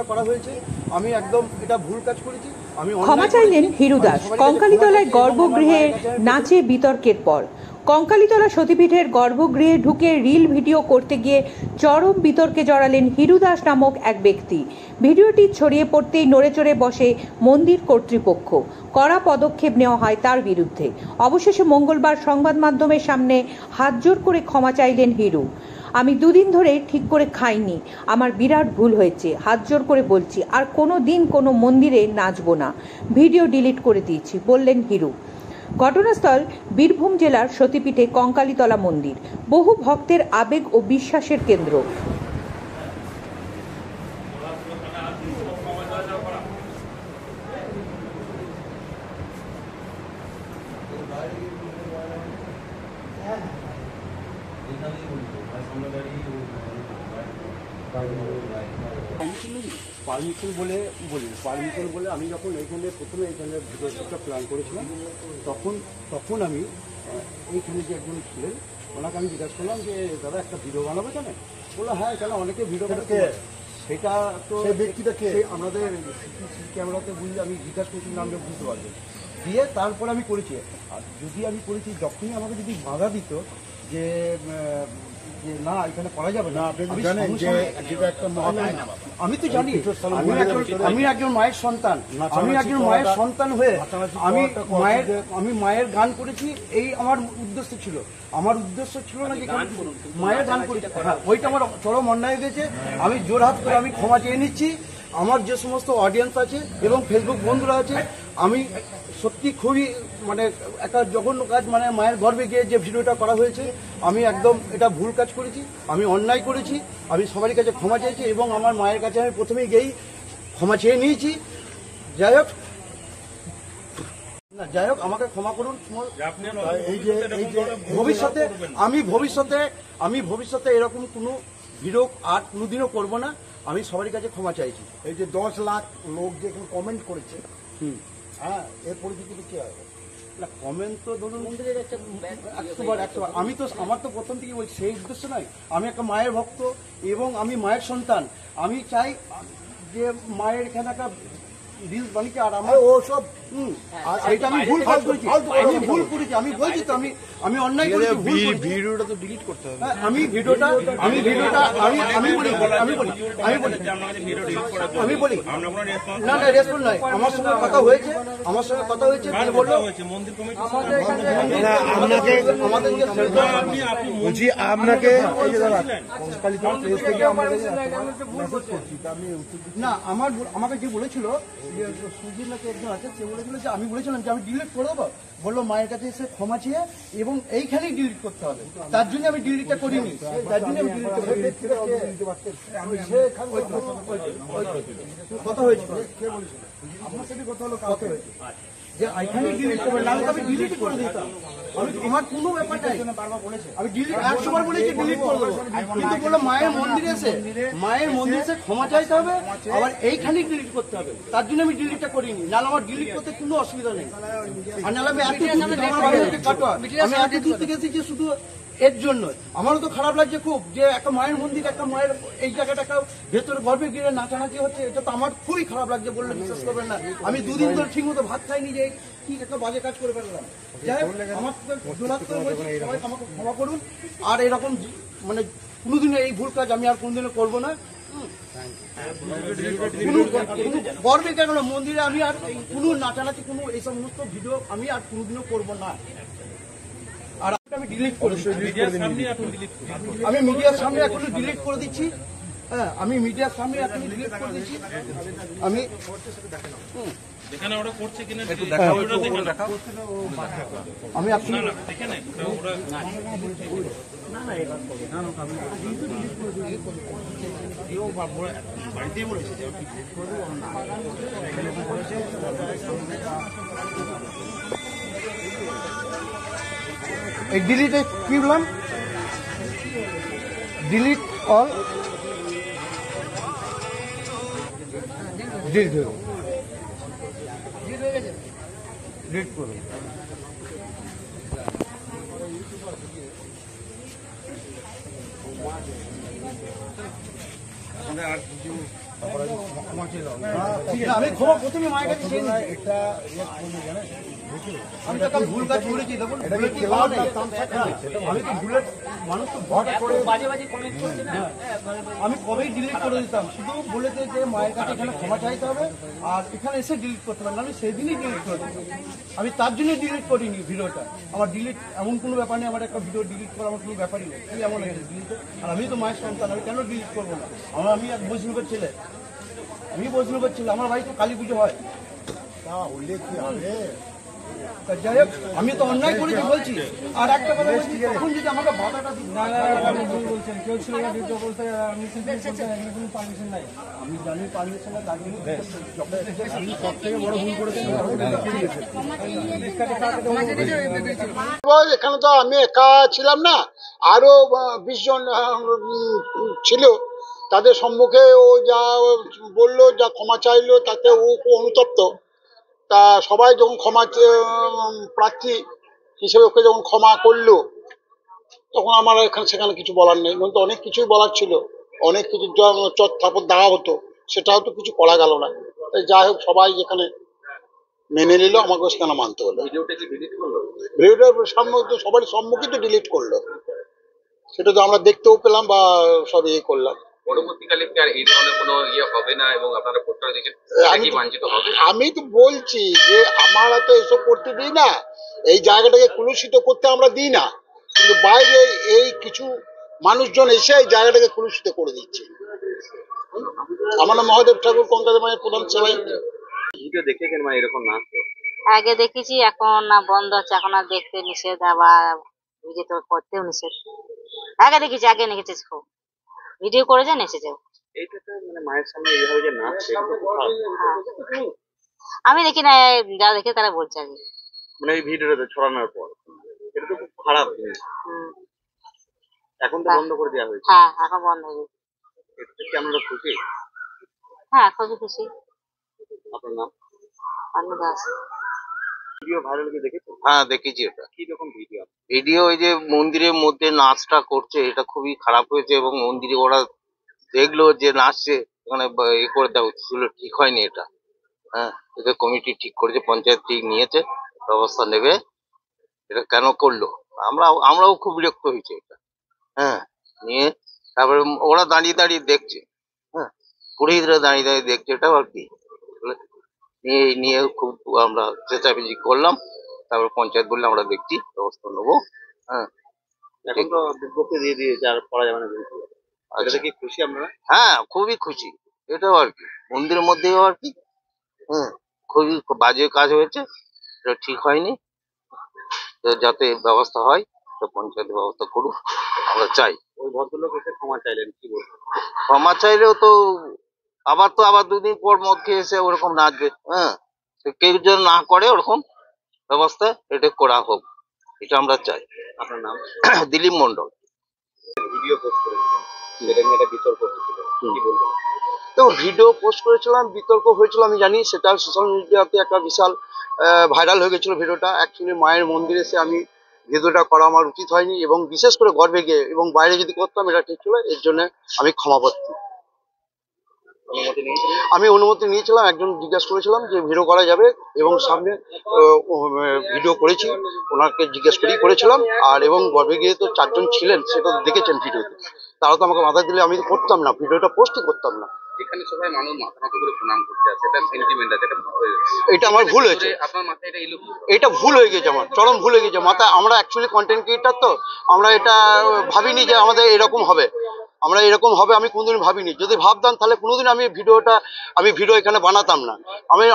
করা হয়েছে আমি একদম এটা ভুল কাজ করেছি। আমি ক্ষমা চাইলেন হিরু দাস কঙ্কালীতলায় গর্ভগৃহে নাচে বিতর্কের পর। কঙ্কালীতলা সতীপীঠের গর্ভগৃহে ঢুকে রিল ভিডিও করতে গিয়ে চরম বিতর্কে জড়ালেন হিরু দাস নামক এক ব্যক্তি। ভিডিওটি ছড়িয়ে পড়তেই নড়েচড়ে বসে মন্দির কর্তৃপক্ষ। কড়া পদক্ষেপ নেওয়া হয় তার বিরুদ্ধে। অবশেষে মঙ্গলবার সংবাদ মাধ্যমের সামনে হাতজোড় করে ক্ষমা চাইলেন হিরু। আমি দুদিন ধরে ঠিক করে খাইনি, আমার বিরাট ভুল হয়েছে, হাতজোড় করে বলছি আর কোনো দিন কোনো মন্দিরে নাচবো না, ভিডিও ডিলিট করে দিয়েছি বললেন হিরু। ঘটনাস্থল বীরভূম জেলার সতীপীঠে কঙ্কালীতলা মন্দির, বহু ভক্তের আবেগ ও বিশ্বাসের কেন্দ্র। পারমিশন বলে আমি যখন প্রথমে এখানে ভিডিও শ্যুটটা প্ল্যান করেছিলাম তখন আমি এইখানে যে একজন ছিলেন ওনাকে আমি জিজ্ঞাসা করলাম যে দাদা একটা ভিডিও বানাবে কেন? বললো হ্যাঁ কেন, অনেকে ভিডিও বানাতে। সেটা তো সেই ব্যক্তিটাকে আমাদের ক্যামেরাতে বুঝলে আমি জিজ্ঞাসা করছি নামটা বুঝতে পারবেন দিয়ে তারপর আমি করেছি। আর যদি আমি করেছি যখনই আমাকে যদি বাধা দিত যে না এখানে করা যাবে না, আমি তো জানি আমি একজন মায়ের সন্তান হয়ে আমি মায়ের গান করেছি। এই আমার উদ্দেশ্য ছিল না যে মায়ের গান করেছি, ওইটা আমার চরম অন্যায় হয়েছে। আমি জোরহাত করে আমি ক্ষমা চেয়ে নিচ্ছি। আমার যে সমস্ত অডিয়েন্স আছে এবং ফেসবুক বন্ধুরা আছে, আমি সত্যি খুবই একটা জঘন্য কাজ, মায়ের গর্ভে গিয়ে যে ভিডিওটা করা হয়েছে আমি একদম এটা ভুল কাজ করেছি, আমি অন্যায় করেছি। আমি সবারই কাছে ক্ষমা চেয়েছি এবং আমার মায়ের কাছে আমি প্রথমেই গিয়েই ক্ষমা চেয়ে নিয়েছি। যাই হোক আমাকে ক্ষমা করুন। ভবিষ্যতে এরকম কোনো ভিডিও আর কোনোদিনও করবো না। আমি সবারই কাছে ক্ষমা চাইছি। এই যে 10 লাখ লোক যে কমেন্ট করেছে, হ্যাঁ, এর পরিস্থিতি কি হবে? না, কমেন্ট তো ধরুন 100বার আমি তো আমার তো প্রথম থেকে বলছি সেই উদ্দেশ্য নয়। আমি একটা মায়ের ভক্ত এবং আমি মায়ের সন্তান। আমি চাই যে মায়ের এখানে একটা রিলস বানিয়েছে আর আমার ও সব এইটা আমি ভুল কাজ করেছি, আমি বলছি তো আমি অন্যায় করেছি। ভিডিওটা তো ডিলিট করতে হবে। আমি ভিডিওটা বলি না রেসপন্স নাই। আমার সঙ্গে কথা হয়েছে তিনি বললো আপনাকে না আমাকে যে বলেছিল যে সুজির নাকি একজন আছে, সে বলেছিল যে আমি বলেছিলাম যে আমি ডিলিট করে দেবো। বললো মায়ের কাছে এসে ক্ষমা চেয়ে এবং এইখানেই ডিলিট করতে হবে, তার জন্য আমি ডিলিটটা করিনি। তার জন্য আমি ডিলিটটা কথা হয়েছিল আপনার সাথে কথা হলো, কথা হয়েছে যে এখানে ডিলিট করবে, না আমি ডিলিট করে দিতাম। আমার কোনো ব্যাপার নাই, আমি ডিলিট 100 বার বলেছি ডিলিট করে দেবো, কিন্তু বললো মায়ের মন্দিরে এসে ক্ষমা চাইতে হবে, আবার এইখানেই ডিলিট করতে হবে। তার জন্য আমি ডিলিটটা করিনি, নাহলে আমার ডিলিট করতে কোনো অসুবিধা নেই। আর নাহলে আমি এত দূর থেকে এসেছি শুধু এর জন্য। আমারও তো খারাপ লাগছে খুব যে একটা মায়ের মন্দির, একটা মায়ের এই জায়গাটা ভেতরে গর্ভে গিয়ে নাচানাচি হচ্ছে, এটা তো আমার খুবই খারাপ লাগছে বললে বিশ্বাস করবেন না। আমি দুদিন ধরে ঠিক মতো ভাত খাইনি যে কি একটা বাজে কাজ করে ফেললাম। যাই হোক আমার সবাই আমাকে ক্ষমা করুন। আর এরকম কোনোদিনও এই ভুল কাজ আমি আর কোনোদিনও করবো না। গর্বে কেন মন্দিরে আমি আর কোনো নাচানাচি কোনো এই সমস্ত ভিডিও আমি আর কোনোদিনও করবো না। আর আমি ডিলিট করেছি, আমি মিডিয়ার সামনে এখন ডিলিট করে দিচ্ছি। হ্যাঁ, আমি মিডিয়ার সামনে এখন ডিলিট করে দিচ্ছি। আমি আমি আপনি এই ডিলিটে কি বললাম, ডিলিট অল, ডিলিট করুন। আর কিছু ঠিক আছে, আমি ক্ষমা প্রথমে মায়ের কাছে চেয়ে নিই। এটা জানেন আমি তো একটা ভুল কাজ করেছি, দেখুন এটা কি ভুলের কি খেলার ভালো নেই? না তামসা খেলা? সেটা আমি তো ভুলের মানুষ তো ভট করে আমি কবেই ডিলিট করে দিতাম, শুধু বলেছে যে মায়ের কাছে এখানে ক্ষমা চাইতে হবে আর এখানে এসে ডিলিট করতে পারেন। আমি সেদিনই ডিলিট করে দিতাম, আমি তার জন্য ডিলিট করিনি ভিডিওটা। আমার ডিলিট এমন কোনো ব্যাপার নেই, আমার একটা ভিডিও ডিলিট করা আমার কোনো ব্যাপারই নেই। কি এমন আছে ডিলিট? আর আমি তো মায়ের সন্তান, আমি কেন ডিলিট করবো না? আমি এক বৈষ্ণবের ছেলে, আমি বৈষ্ণবের ছেলে, আমার বাড়ি তো কালী পুজো হয়। তা হলে কি হবে? তা যাই হোক, আমি তো অন্যায় করেছি বলছি। আর একটা কথা বলছি, তখন যদি আমাকে বাধাটা দিত, আমি জানি পারমিশন না, তার জন্য সব থেকে বড় ভুল করেছেন এখানে তো আমি একা ছিলাম না, আরো 20 জন ছিল। তাদের সম্মুখে ও যা বললো, যা ক্ষমা চাইলো, তাতে ও খুব অনুতপ্ত। তা সবাই যখন ক্ষমা প্রার্থী হিসেবে ওকে যখন ক্ষমা করলো, তখন আমার এখানে সেখানে কিছু বলার নেই। কিন্তু অনেক কিছুই বলার ছিল, অনেক কিছু চট থাপড় দেওয়া হতো, সেটাও তো কিছু করা গেল না। তাই যাই হোক, সবাই যেখানে মেনে নিল, আমাকে সেখানে মানতে হলো। ভিডিওটার সামনে তো সবার সম্মুখে তো ডিলিট করলো, সেটা তো আমরা দেখতেও পেলাম বা সব ইয়ে করলাম। পরবর্তীকালে কি আর এই ধরনের কোনো ইয়ে হবে না এবং আপনারা প্রত্যেক দিকে বাঞ্ছিত হবে? আমি তো বলছি যে আমরা তো এসব করতে দিই না, এই জায়গাটাকে কলুষিত করতে আমরা দিই না, কিন্তু বাইরে এই কিছু মানুষজন এসে এই জায়গাটাকে কলুষিত করে দিচ্ছে। আমার নাম মহাদেব ঠাকুর, কঙ্কালী মায়ের প্রধান সেবাই। ভিডিও দেখেছেন মানে এরকম নাচ? আগে দেখেছি, এখন না বন্ধ আছে, এখন আর দেখতে নিষেধ, আবার ভিডিও তো করতেও নিষেধ। আগে দেখেছি খুব ভিডিও করে যে নেচেছে। এইটা তো মানে মায়ের সামনে এইভাবে যে নাচছে, এটা তো খারাপ। আমি দেখি না, যারা দেখে তারা বলছে আগে। মানে এই ভিডিওটা ছড়ানোর পর এটা তো খুব খারাপ জিনিস। হুম, এখন তো বন্ধ করে দেওয়া হয়েছে। হ্যাঁ, এখন বন্ধ হয়ে গেছে। এতে কি আপনারা খুশি? হ্যাঁ, খুবই খুশি। আপনার নাম? পান্নু দাস। ভিডিও ভাইরাল কি দেখেছেন? হ্যাঁ দেখেছি। এটা কি রকম ভিডিও? ভিডিও ওই যে মন্দিরের মধ্যে নাচটা করছে, এটা খুবই খারাপ হয়েছে। এবং মন্দিরে ওরা দেখলো যে নাচছে, ওখানে এ করে দেওয়া ছিল, ঠিক হয়নি এটা। হ্যাঁ, এটা কমিটি ঠিক করেছে, পঞ্চায়েত ঠিক নিয়েছে, ব্যবস্থা নেবে। এটা কেন করলো, আমরাও খুব বিরক্ত হয়েছে এটা। হ্যাঁ, নিয়ে তারপরে ওরা দাঁড়িয়ে দাঁড়িয়ে দেখছে। হ্যাঁ, পুরোহিতরা দাঁড়িয়ে দাঁড়িয়ে দেখছে, এটা আর কি। নিয়ে খুব আমরা চেঁচামেচি করলাম। তারপর পঞ্চায়েত বললে আমরা দেখছি, ব্যবস্থা নেবো। হ্যাঁ, এখন তো বিজ্ঞপ্তি দিয়ে দিয়েছে, আর করা যাবে না ভিডিও। আচ্ছা। এটা কি খুশি আপনারা? হ্যাঁ, খুবই খুশি। এটাও আর কি, মন্দিরের মধ্যেও আর কি। হ্যাঁ, খুবই বাজে কাজ হয়েছে, এটা ঠিক হয়নি। তো যাতে ব্যবস্থা হয়, তো পঞ্চায়েত ব্যবস্থা করুক, আমরা চাই। ওই ভদ্রলোক এসে ক্ষমা চাইলেন, কি বলবেন? ক্ষমা চাইলেও তো আবার দুদিন পর মদ খেয়ে এসে ওরকম নাচবে। হ্যাঁ, তো কেউ যেন না করে ওরকম ব্যবস্থা, এটা করা হোক, এটা আমরা চাই। আপনার নাম? দিলীপ মন্ডল। ভিডিও পোস্ট করেছিলেন, সেটা নিয়ে একটা বিতর্ক হচ্ছিল, কি বলবেন? দেখো, ভিডিও পোস্ট করেছিলাম, বিতর্ক হয়েছিল, আমি জানি। সেটা সোশ্যাল মিডিয়াতে একটা বিশাল ভাইরাল হয়ে গেছিল ভিডিওটা। অ্যাকচুয়ালি মায়ের মন্দিরে এসে আমি ভিডিওটা করা আমার উচিত হয়নি, এবং বিশেষ করে গর্বে গিয়ে এবং বাইরে যদি করতাম এটা ঠিক ছিল। এর জন্য আমি ক্ষমা প্রার্থী। অনুমতি নিয়েছিলেন? আমি অনুমতি নিয়েছিলাম, একজন জিজ্ঞাসা করেছিলাম যে ভিডিও করা যাবে, এবং সামনে ভিডিও করেছি, ওনাকে জিজ্ঞেস করেই করেছিলাম। আর এবং গর্বে গিয়ে তো 4 জন ছিলেন, সেটা দেখেছেন ভিডিওতে। তারা তো আমাকে মাথা দিলে আমি তো করতাম না, ভিডিওটা পোস্টই করতাম না। এখানে সবাই মানুষ মাথা নত করে প্রণাম করতে আছে, এটা সেন্টিমেন্ট আছে, এটা এটা আমার ভুল হয়েছে, আপনার মাথায় এটা এলো কি? এটা ভুল হয়ে গেছে, আমার চরম ভুল হয়ে গেছে। মাথা আমরা অ্যাকচুয়ালি কন্টেন্ট ক্রিয়েটার, তো আমরা এটা ভাবিনি যে আমাদের এরকম হবে। আমি কোনোদিন ভাবিনি। যদি ভাবতাম তাহলে কোনোদিন আমি ভিডিও এখানে বানাতাম না। আমার